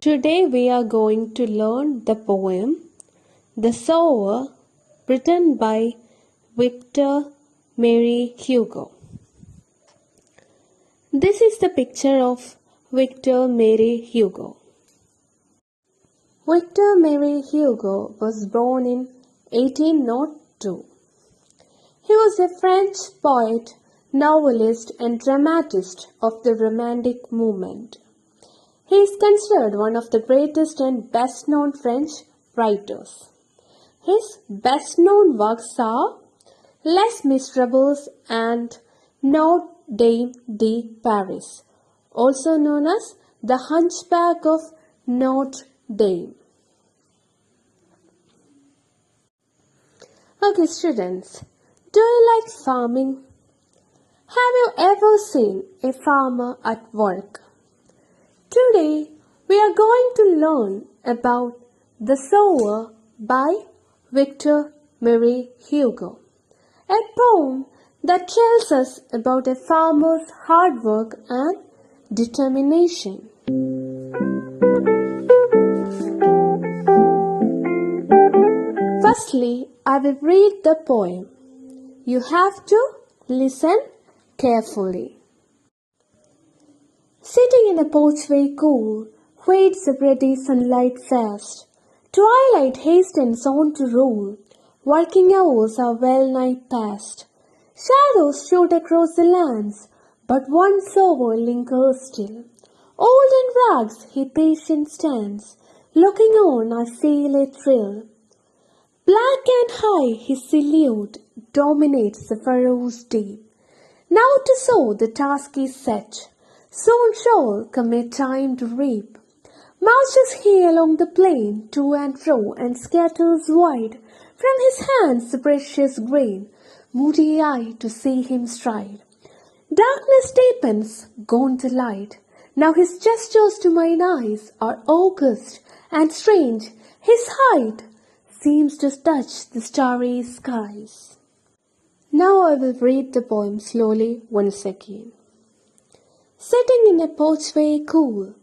Today we are going to learn the poem The Sower, written by Victor Mary Hugo. This is the picture of Victor Mary Hugo. Victor Mary Hugo was born in 1802. He was a French poet, novelist and dramatist of the Romantic movement. He is considered one of the greatest and best-known French writers. His best-known works are Les Miserables and Notre Dame de Paris, also known as The Hunchback of Notre Dame. Okay, students, do you like farming? Have you ever seen a farmer at work? Today, we are going to learn about The Sower by Victor Mary Hugo, a poem that tells us about a farmer's hard work and determination. Firstly, I will read the poem. You have to listen carefully. Sitting in a porchway cool, fades the ruddy sunlight fast. Twilight hastens on to roll, working hours are well nigh past. Shadows shoot across the lands, but one sower lingers still. Old in rags he patient stands, looking on I feel a thrill. Black and high his silhouette dominates the furrows deep. Now to sow the task is set. Soon shall come a time to reap. Marches he along the plain to and fro and scatters wide from his hands the precious grain, moody eye to see him stride. Darkness deepens, gone the light. Now his gestures to mine eyes are august and strange. His height seems to touch the starry skies. Now I will read the poem slowly once again. Sitting in a porchway cool,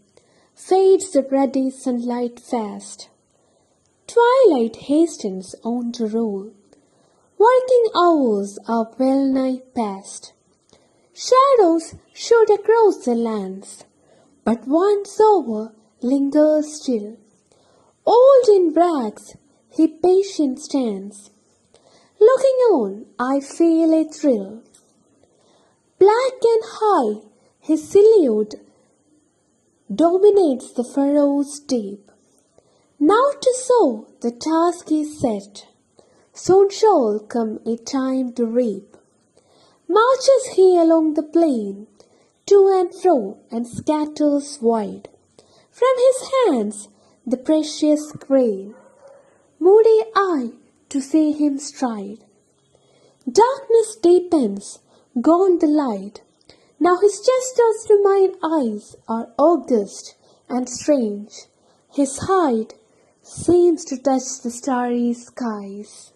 fades the ruddy sunlight fast. Twilight hastens on to roll, working hours are well nigh past. Shadows shoot across the lands, but one sower lingers still. Old in rags he patient stands, looking on I feel a thrill. Black and high his silhouette dominates the furrows deep. Now to sow the task is set. Soon shall come a time to reap. Marches he along the plain, to and fro and scatters wide. From his hands the precious grain, moody eye to see him stride. Darkness deepens, gone the light. Now his gestures to mine eyes are august and strange. His height seems to touch the starry skies.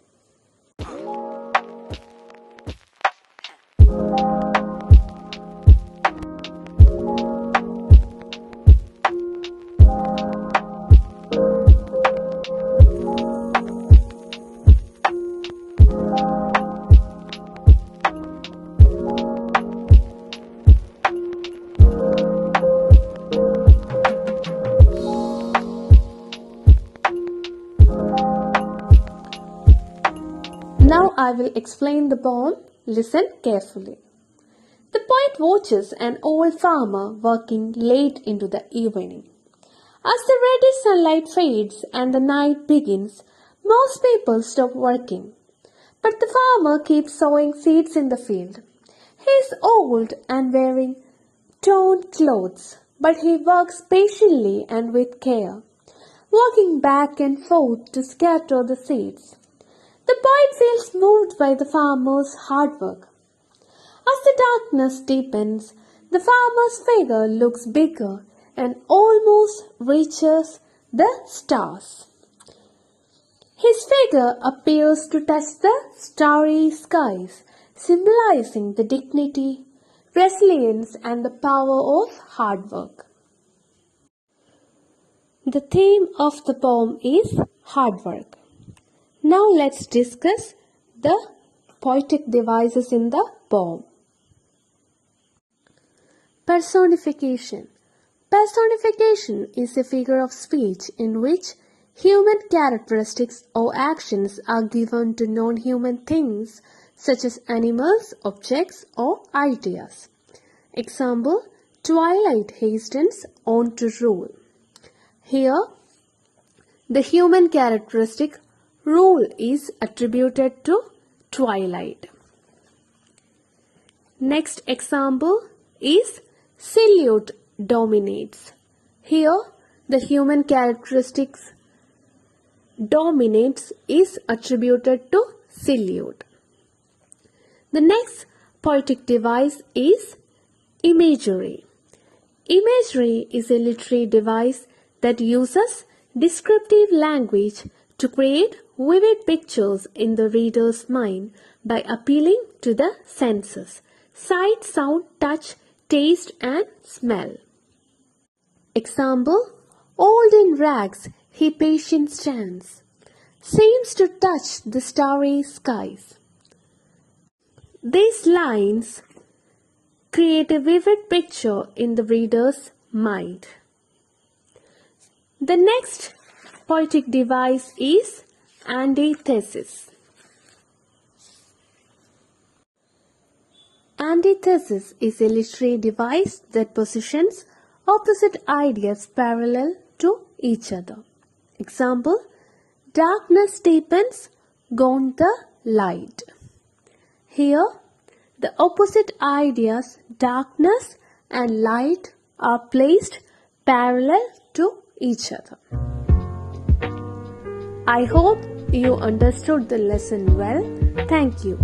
Now I will explain the poem. Listen carefully. The poet watches an old farmer working late into the evening. As the ruddy sunlight fades and the night begins, most people stop working. But the farmer keeps sowing seeds in the field. He is old and wearing torn clothes, but he works patiently and with care, walking back and forth to scatter the seeds. The poet feels moved by the farmer's hard work. As the darkness deepens, the farmer's figure looks bigger and almost reaches the stars. His figure appears to touch the starry skies, symbolizing the dignity, resilience, and the power of hard work. The theme of the poem is hard work. Now let's discuss the poetic devices in the poem. Personification. Personification is a figure of speech in which human characteristics or actions are given to non-human things such as animals, objects, or ideas. Example, twilight hastens on to rule. Here, the human characteristic rule is attributed to twilight. Next example is silhouette dominates. Here, the human characteristics dominates is attributed to silhouette. The next poetic device is imagery. Imagery is a literary device that uses descriptive language to create vivid pictures in the reader's mind by appealing to the senses: sight, sound, touch, taste, and smell. Example, old in rags he patient stands, seems to touch the starry skies. These lines create a vivid picture in the reader's mind. The next poetic device is antithesis. Antithesis is a literary device that positions opposite ideas parallel to each other. Example, darkness deepens, gone the light. Here, the opposite ideas, darkness and light, are placed parallel to each other. I hope you understood the lesson well. Thank you.